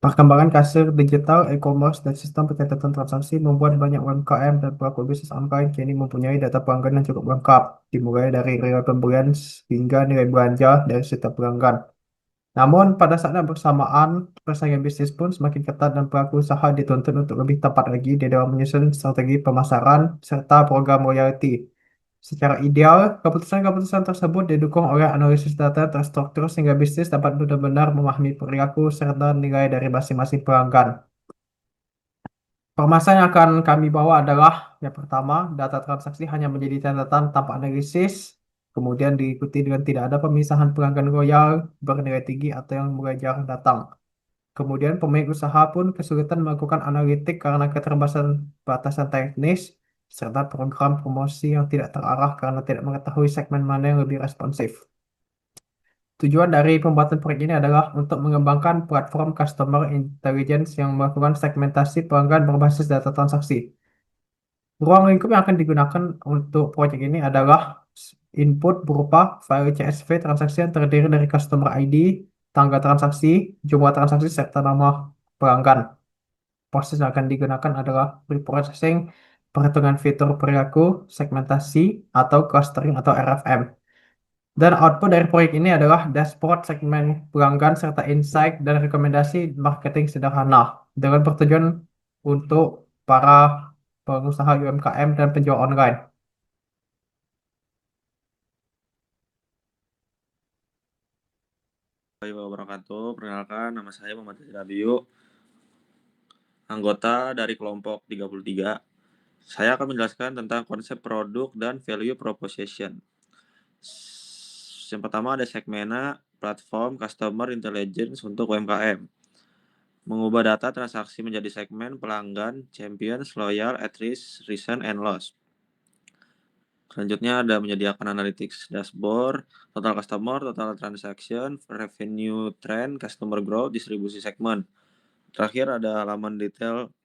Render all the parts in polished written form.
Perkembangan kasir digital, e-commerce, dan sistem pencatatan transaksi membuat banyak UMKM dan pelaku bisnis online kini mempunyai data pelanggan yang cukup lengkap, dimulai dari riwayat pembelian hingga nilai belanja dari setiap pelanggan. Namun, pada saat yang bersamaan, persaingan bisnis pun semakin ketat dan pelaku usaha dituntut untuk lebih tepat lagi di dalam menyusun strategi pemasaran serta program loyalty. Secara ideal, keputusan-keputusan tersebut didukung oleh analisis data terstruktur sehingga bisnis dapat benar-benar memahami perilaku serta nilai dari masing-masing pelanggan. Permasalahan yang akan kami bawa adalah yang pertama, data transaksi hanya menjadi catatan tanpa analisis, kemudian diikuti dengan tidak ada pemisahan pelanggan loyal, bernilai tinggi atau yang mulai jarang datang. Kemudian pemilik usaha pun kesulitan melakukan analitik karena keterbatasan batasan teknis, serta program promosi yang tidak terarah karena tidak mengetahui segmen mana yang lebih responsif. Tujuan dari pembuatan proyek ini adalah untuk mengembangkan platform customer intelligence yang melakukan segmentasi pelanggan berbasis data transaksi. Ruang lingkup yang akan digunakan untuk proyek ini adalah input berupa file CSV transaksi yang terdiri dari customer ID, tanggal transaksi, jumlah transaksi, serta nama pelanggan. Proses yang akan digunakan adalah preprocessing, perhitungan fitur perilaku, segmentasi, atau clustering atau RFM. Dan output dari proyek ini adalah dashboard segmen pelanggan serta insight dan rekomendasi marketing sederhana dengan bertujuan untuk para pengusaha UMKM dan penjual online. Warahmatullahi wabarakatuh. Perkenalkan, nama saya Muhammad Rizal Rabiu, anggota dari kelompok 33. Saya akan menjelaskan tentang konsep produk dan value proposition. Yang pertama ada segmena, platform customer intelligence untuk UMKM. Mengubah data transaksi menjadi segmen pelanggan, champions, loyal, at risk, recent, and loss. Selanjutnya ada menyediakan analytics dashboard, total customer, total transaction, revenue trend, customer growth, distribusi segmen. Terakhir ada halaman detail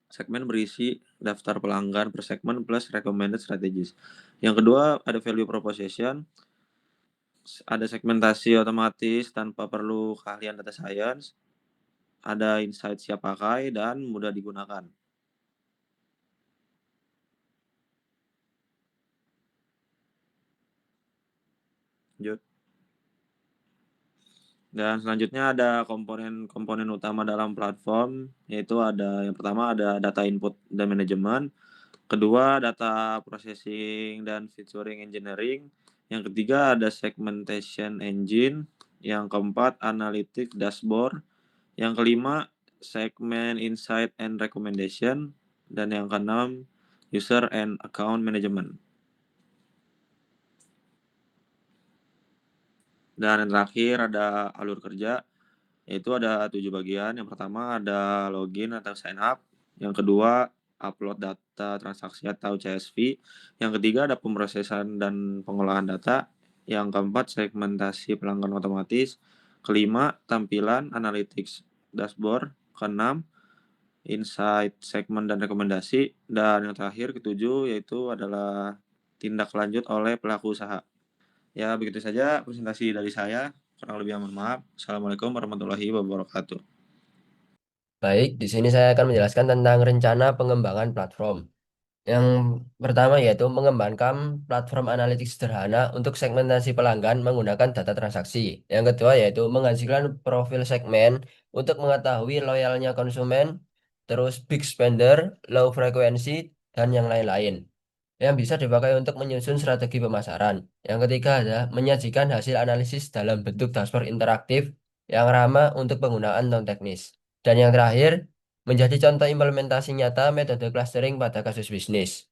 segmen berisi daftar pelanggan per segmen plus recommended strategies. Yang kedua ada value proposition, ada segmentasi otomatis tanpa perlu keahlian data science, ada insight siap pakai dan mudah digunakan. Lanjut. Dan selanjutnya ada komponen-komponen utama dalam platform, yaitu ada yang pertama ada data input dan manajemen, kedua data processing dan featuring engineering, yang ketiga ada segmentation engine, yang keempat analytics dashboard, yang kelima segment insight and recommendation, dan yang keenam user and account management. Dan yang terakhir ada alur kerja, yaitu ada 7 bagian. Yang pertama ada login atau sign up, yang kedua upload data transaksi atau CSV, yang ketiga ada pemrosesan dan pengolahan data, yang keempat segmentasi pelanggan otomatis, kelima tampilan analytics dashboard, keenam insight segmen dan rekomendasi, dan yang terakhir ketujuh yaitu adalah tindak lanjut oleh pelaku usaha. Ya, begitu saja presentasi dari saya. Kurang lebih mohon maaf. Assalamualaikum warahmatullahi wabarakatuh. Baik, di sini saya akan menjelaskan tentang rencana pengembangan platform. Yang pertama yaitu mengembangkan platform analitik sederhana untuk segmentasi pelanggan menggunakan data transaksi. Yang kedua yaitu menghasilkan profil segmen untuk mengetahui loyalnya konsumen, terus big spender, low frequency, dan yang lain-lain. Yang bisa dipakai untuk menyusun strategi pemasaran. Yang ketiga adalah menyajikan hasil analisis dalam bentuk dashboard interaktif yang ramah untuk penggunaan non-teknis. Dan yang terakhir, menjadi contoh implementasi nyata metode clustering pada kasus bisnis.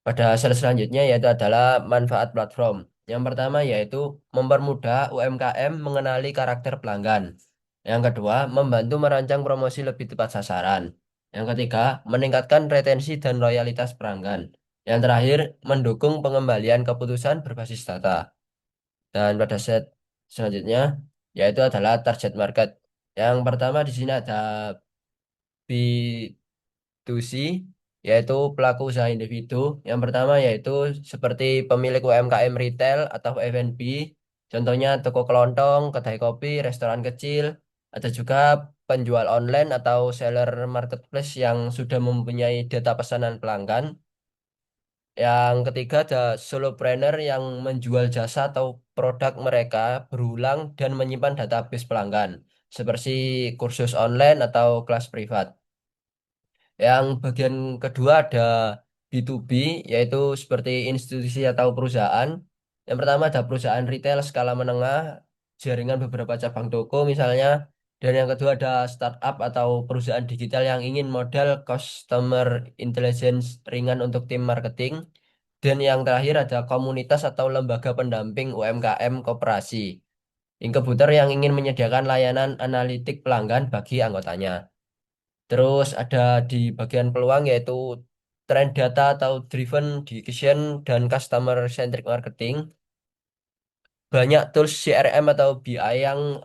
Pada slide selanjutnya yaitu adalah manfaat platform. Yang pertama yaitu mempermudah UMKM mengenali karakter pelanggan. Yang kedua, membantu merancang promosi lebih tepat sasaran. Yang ketiga, meningkatkan retensi dan loyalitas pelanggan. Yang terakhir, mendukung pengembalian keputusan berbasis data. Dan pada set selanjutnya yaitu adalah target market. Yang pertama di sini ada B2C, yaitu pelaku usaha individu. Yang pertama yaitu seperti pemilik UMKM retail atau F&B, contohnya toko kelontong, kedai kopi, restoran kecil. Ada juga penjual online atau seller marketplace yang sudah mempunyai data pesanan pelanggan. Yang ketiga ada solopreneur yang menjual jasa atau produk mereka berulang dan menyimpan database pelanggan, seperti kursus online atau kelas privat. Yang bagian kedua ada B2B, yaitu seperti institusi atau perusahaan. Yang pertama ada perusahaan retail skala menengah, jaringan beberapa cabang toko misalnya. Dan yang kedua ada startup atau perusahaan digital yang ingin modal customer intelligence ringan untuk tim marketing. Dan yang terakhir ada komunitas atau lembaga pendamping UMKM koperasi. Inkubator yang ingin menyediakan layanan analitik pelanggan bagi anggotanya. Terus ada di bagian peluang yaitu trend data atau driven decision dan customer centric marketing. Banyak tools CRM atau BI yang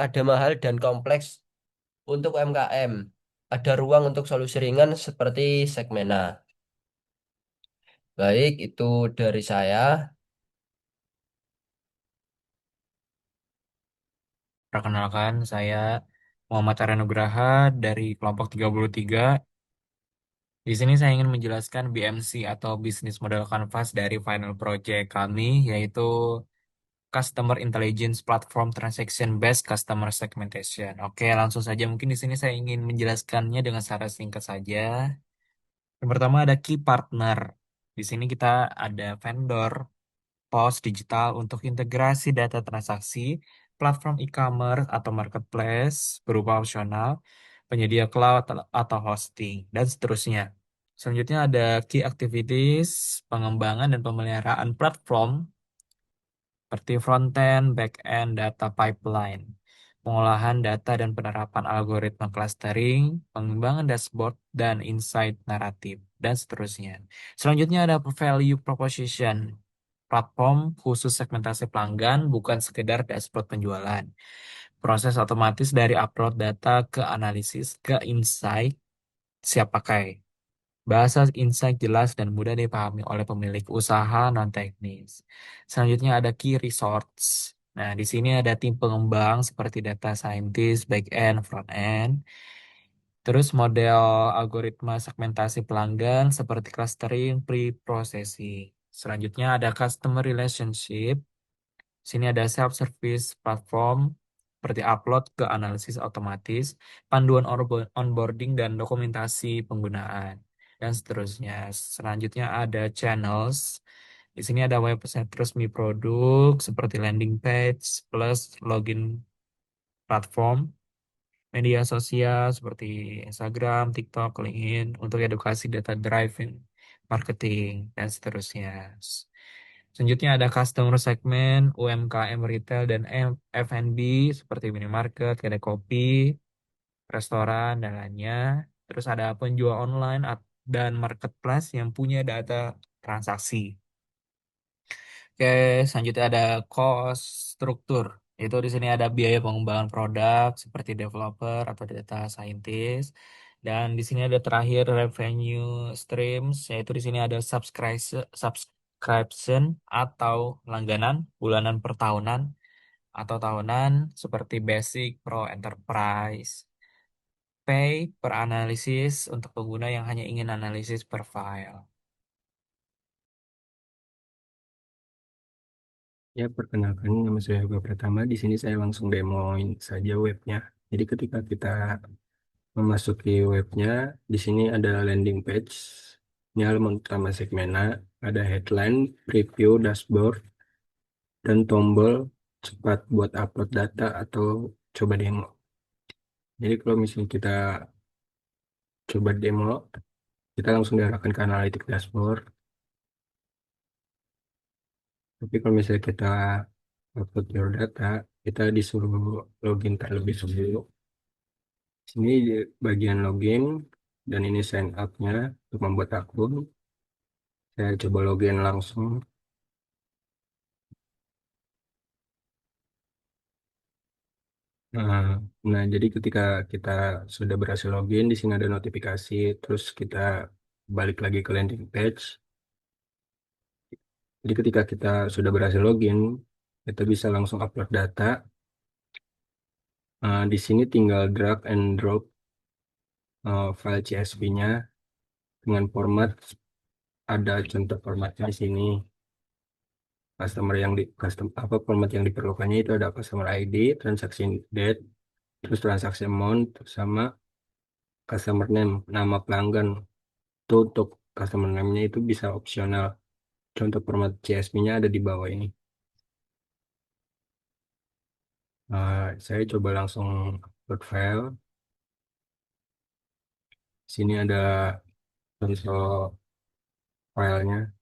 ada mahal dan kompleks untuk UMKM. Ada ruang untuk solusi ringan seperti Segmena. Baik, itu dari saya. Perkenalkan, saya Muhammad Arya Nugraha dari kelompok 33. Di sini saya ingin menjelaskan BMC atau Business Model Canvas dari final project kami, yaitu Customer Intelligence Platform Transaction Based Customer Segmentation. Oke, langsung saja. Mungkin di sini saya ingin menjelaskannya dengan secara singkat saja. Yang pertama ada key partner. Di sini kita ada vendor, POS digital untuk integrasi data transaksi, platform e-commerce atau marketplace berupa opsional, penyedia cloud atau hosting, dan seterusnya. Selanjutnya ada key activities, pengembangan dan pemeliharaan platform seperti front-end, back-end, data pipeline, pengolahan data dan penerapan algoritma clustering, pengembangan dashboard dan insight naratif, dan seterusnya. Selanjutnya ada value proposition, platform khusus segmentasi pelanggan, bukan sekedar dashboard penjualan. Proses otomatis dari upload data ke analisis ke insight siap pakai. Bahasa insight jelas dan mudah dipahami oleh pemilik usaha non-teknis. Selanjutnya ada key resource. Nah, di sini ada tim pengembang seperti data scientist, back-end, front-end. Terus model algoritma segmentasi pelanggan seperti clustering, pre-processing. Selanjutnya ada customer relationship. Sini ada self-service platform seperti upload ke analisis otomatis, panduan onboarding dan dokumentasi penggunaan, dan seterusnya. Selanjutnya ada channels. Di sini ada website resmi produk seperti landing page plus login platform, media sosial seperti Instagram, TikTok, LinkedIn untuk edukasi data driven marketing, dan seterusnya. Selanjutnya ada customer segment, UMKM retail dan F&B seperti minimarket, kedai kopi, restoran, dan lainnya. Terus ada penjual online dan marketplace yang punya data transaksi. Oke, selanjutnya ada cost struktur. Itu di sini ada biaya pengembangan produk seperti developer atau data scientist. Dan di sini ada terakhir revenue streams, yaitu di sini ada subscription atau langganan bulanan per tahunan atau tahunan seperti basic, pro, enterprise. Pay per analisis untuk pengguna yang hanya ingin analisis per file. Ya, perkenalkan nama saya Yoga Pratama. Di sini saya langsung demoin saja webnya. Jadi ketika kita memasuki webnya, di sini ada landing page. Ini halaman utama Segmena, ada headline, preview, dashboard, dan tombol cepat buat upload data atau coba demo. Jadi kalau misalnya kita coba demo, kita langsung diarahkan ke analitik dashboard. Tapi kalau misalnya kita upload your data, kita disuruh login terlebih dahulu. Sini di bagian login dan ini sign up-nya untuk membuat akun. Saya coba login langsung. Nah, jadi ketika kita sudah berhasil login, di sini ada notifikasi, terus kita balik lagi ke landing page. Jadi ketika kita sudah berhasil login, kita bisa langsung upload data. Di sini tinggal drag and drop file CSV-nya dengan format, ada contoh formatnya di sini. Customer yang di custom apa format yang diperlukannya itu ada customer ID, transaction date, terus transaksi amount, sama customer name, nama pelanggan. Itu untuk customer name-nya itu bisa opsional. Contoh format CSV-nya ada di bawah ini. Saya coba langsung upload file. Sini ada contoh filenya,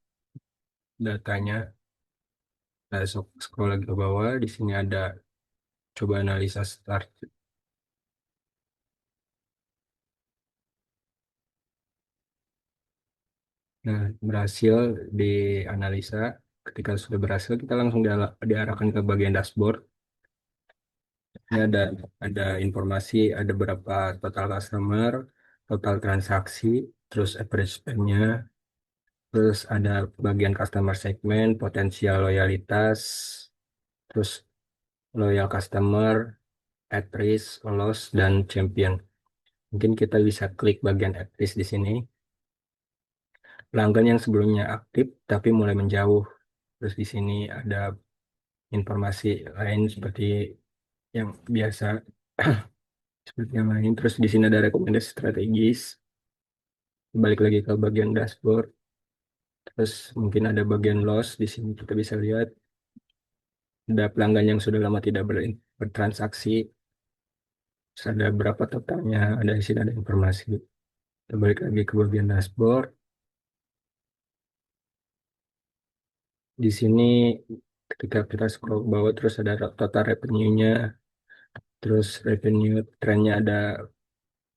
datanya. Nah, scroll lagi ke bawah. Di sini ada coba analisa start. Nah, berhasil dianalisa. Ketika sudah berhasil, kita langsung diarahkan ke bagian dashboard. Ini ada informasi, ada berapa total customer, total transaksi, terus average spend-nya, terus ada bagian customer segment, potensial loyalitas, terus loyal customer, at risk, loss, dan champion. Mungkin kita bisa klik bagian at risk di sini. Pelanggan yang sebelumnya aktif tapi mulai menjauh. Terus di sini ada informasi lain seperti yang biasa, seperti yang lain. Terus di sini ada rekomendasi strategis. Balik lagi ke bagian dashboard. Terus mungkin ada bagian loss. Di sini kita bisa lihat ada pelanggan yang sudah lama tidak bertransaksi. Terus ada berapa totalnya. Ada di sini ada informasi. Kita balik lagi ke bagian dashboard. Di sini ketika kita scroll ke bawah terus ada total revenue-nya. Terus revenue trennya ada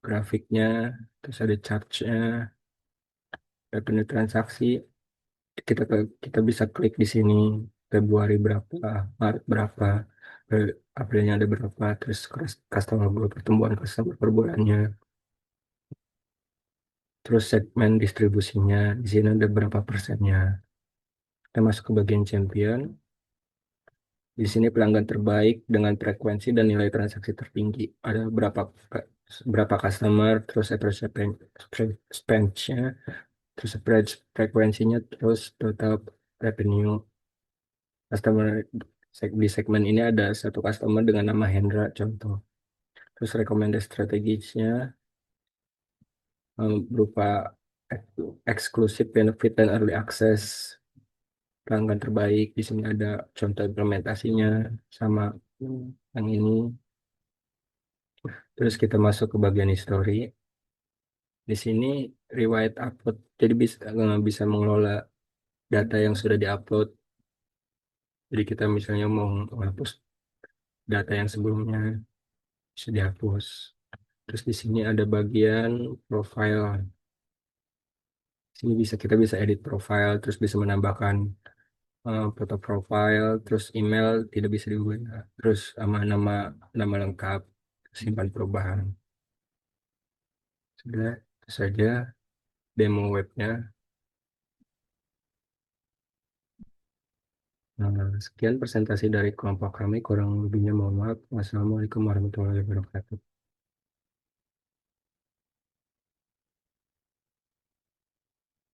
grafiknya. Terus ada chartnya. Revenue transaksi. Kita kita bisa klik di sini. Februari berapa, Maret berapa, Aprilnya ada berapa, terus customer growth, pertumbuhan customer per bulannya, terus segmen distribusinya, di sini ada berapa persennya. Kita masuk ke bagian champion. Di sini pelanggan terbaik dengan frekuensi dan nilai transaksi tertinggi. Ada berapa customer, terus average spend-nya, terus average frekuensinya, terus total revenue. Customer di segmen ini ada satu customer dengan nama Hendra contoh. Terus rekomendasi strategisnya berupa eksklusif benefit dan early access, pelanggan terbaik. Di sini ada contoh implementasinya sama yang ini. Terus kita masuk ke bagian history. Di sini riwayat upload. Jadi bisa mengelola data yang sudah diupload. Jadi kita misalnya mau menghapus data yang sebelumnya bisa dihapus. Terus di sini ada bagian profile. Sini kita bisa edit profile, terus bisa menambahkan foto profile, terus email tidak bisa diubah, terus sama nama nama lengkap, simpan perubahan. Sudah, itu saja demo webnya. Sekian presentasi dari kelompok kami, kurang lebihnya mohon maaf. Wassalamualaikum warahmatullahi wabarakatuh.